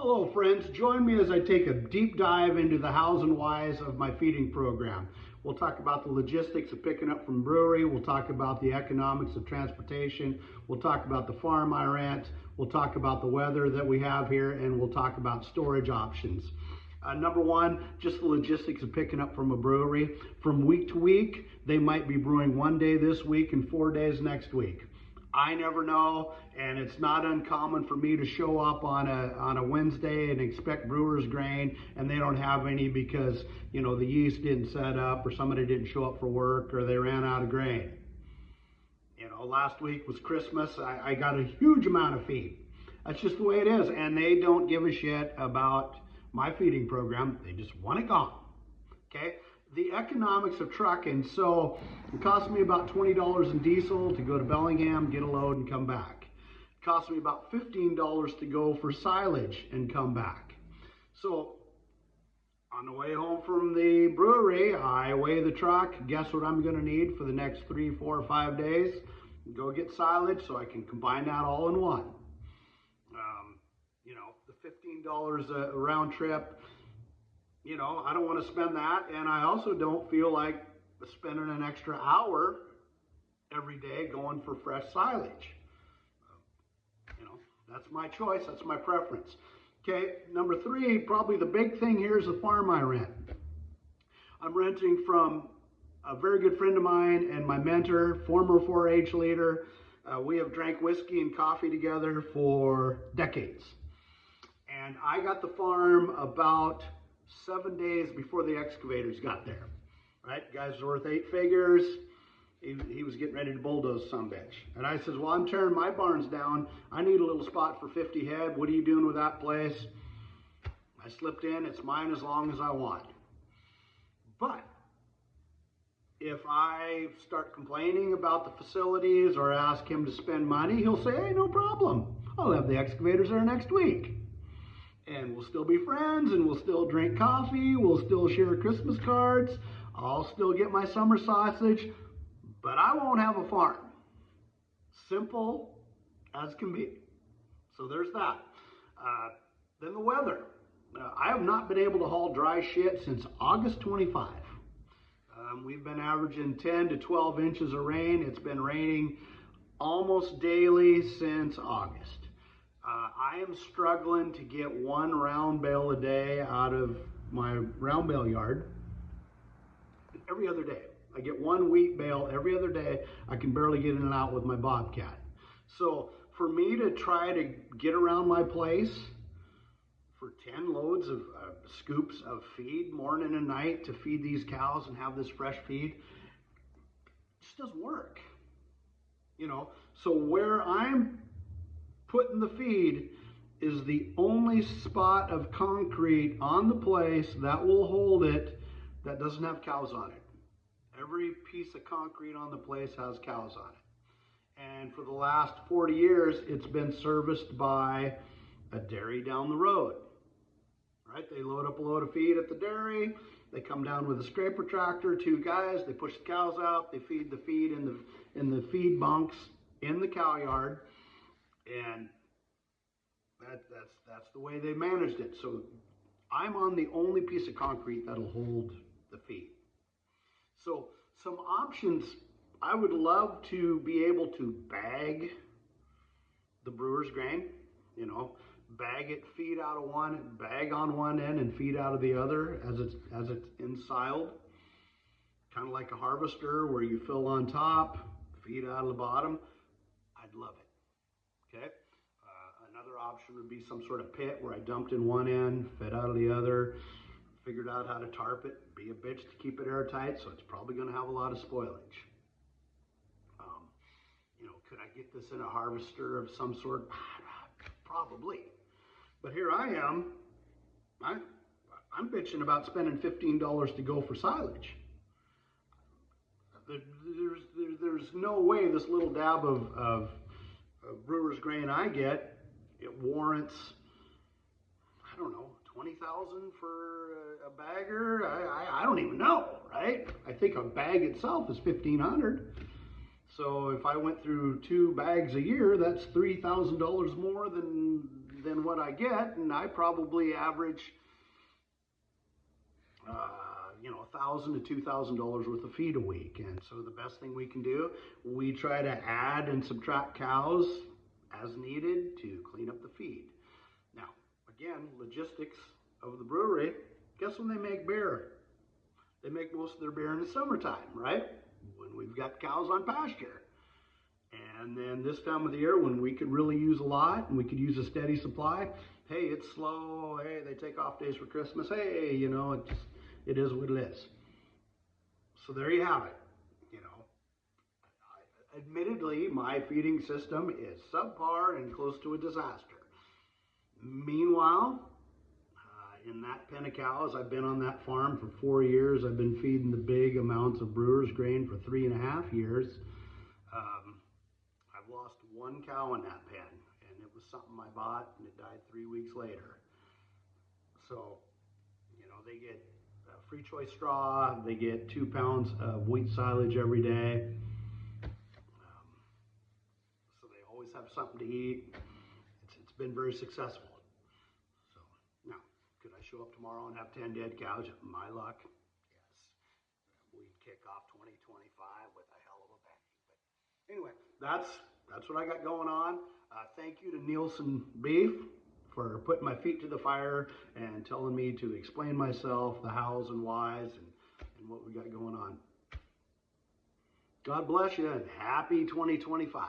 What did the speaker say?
Hello friends, join me as I take a deep dive into the hows and whys of my feeding program. We'll talk about the logistics of picking up from brewery, we'll talk about the economics of transportation, we'll talk about the farm I rent, we'll talk about the weather that we have here, and we'll talk about storage options. Number one, just the logistics of picking up from a brewery. From week to week, they might be brewing one day this week and 4 days next week. I never know, and it's not uncommon for me to show up on a Wednesday and expect brewer's grain, and they don't have any because, you know, the yeast didn't set up, or somebody didn't show up for work, or they ran out of grain. You know, last week was Christmas. I got a huge amount of feed. That's just the way it is, and they don't give a shit about my feeding program. They just want it gone. Okay? The economics of trucking, so it cost me about $20 in diesel to go to Bellingham, get a load, and come back. It cost me about $15 to go for silage and come back. So on the way home from the brewery, I weigh the truck, guess what I'm going to need for the next 3, 4, or 5 days, go get silage so I can combine that all in one. You know, the $15 a round trip, you know, I don't want to spend that, and I also don't feel like spending an extra hour every day going for fresh silage. You know, that's my choice, that's my preference. Okay, number three, probably the big thing here is the farm I rent. I'm renting from a very good friend of mine and my mentor, former 4-H leader. We have drank whiskey and coffee together for decades. And I got the farm about 7 days before the excavators got there. Right? Guy's worth 8 figures. He was getting ready to bulldoze some bitch. And I says, well, I'm tearing my barns down. I need a little spot for 50 head. What are you doing with that place? I slipped in. It's mine as long as I want. But if I start complaining about the facilities or ask him to spend money, he'll say, hey, no problem. I'll have the excavators there next week. And we'll still be friends, and we'll still drink coffee, we'll still share Christmas cards, I'll still get my summer sausage, but I won't have a farm. Simple as can be. So there's that. Then the weather. I have not been able to haul dry shit since August 25. We've been averaging 10 to 12 inches of rain. It's been raining almost daily since August. I am struggling to get one round bale a day out of my round bale yard every other day. I get one wheat bale every other day. I can barely get in and out with my Bobcat. So for me to try to get around my place for 10 loads of scoops of feed morning and night to feed these cows and have this fresh feed, it just doesn't work. You know, so where I'm putting the feed is the only spot of concrete on the place that will hold it that doesn't have cows on it. Every piece of concrete on the place has cows on it. And for the last 40 years, it's been serviced by a dairy down the road. Right? They load up a load of feed at the dairy. They come down with a scraper tractor, 2 guys. They push the cows out. They feed the feed in the feed bunks in the cow yard. And that's the way they managed it. So I'm on the only piece of concrete that'll hold the feed. So some options, I would love to be able to bag the brewer's grain, you know, bag it, feed out of one, bag on one end and feed out of the other as it's ensiled. Kind of like a harvester where you fill on top, feed out of the bottom. I'd love it. Okay, another option would be some sort of pit where I dumped in one end, fed out of the other, figured out how to tarp it, be a bitch to keep it airtight, so it's probably going to have a lot of spoilage. You know, could I get this in a harvester of some sort? Probably. But here I am, I'm bitching about spending $15 to go for silage. There's no way this little dab of brewer's grain I get, it warrants, I don't know, $20,000 for a bagger. I don't even know, right? I think a bag itself is $1,500. So if I went through 2 bags a year, that's $3,000 more than than what I get, and I probably average, $1,000 to $2,000 worth of feed a week. And so the best thing we can do, we try to add and subtract cows as needed to clean up the feed. Now, again, logistics of the brewery, guess when they make beer? They make most of their beer in the summertime, right? When we've got cows on pasture. And then this time of the year when we could really use a lot and we could use a steady supply, hey, it's slow, hey, they take off days for Christmas, hey, it is what it is. So there you have it. Admittedly, my feeding system is subpar and close to a disaster. Meanwhile, in that pen of cows, I've been on that farm for 4 years. I've been feeding the big amounts of brewer's grain for 3.5 years. I've lost one cow in that pen, and it was something I bought, and it died 3 weeks later. So, they get free choice straw, they get 2 pounds of wheat silage every day. So they always have something to eat. It's been very successful. So now, could I show up tomorrow and have 10 dead cows? My luck, yes. We'd kick off 2025 with a hell of a bang. But anyway, that's what I got going on. Thank you to Nielsen Beef for putting my feet to the fire and telling me to explain myself, the hows and whys, and what we got going on. God bless you and happy 2025.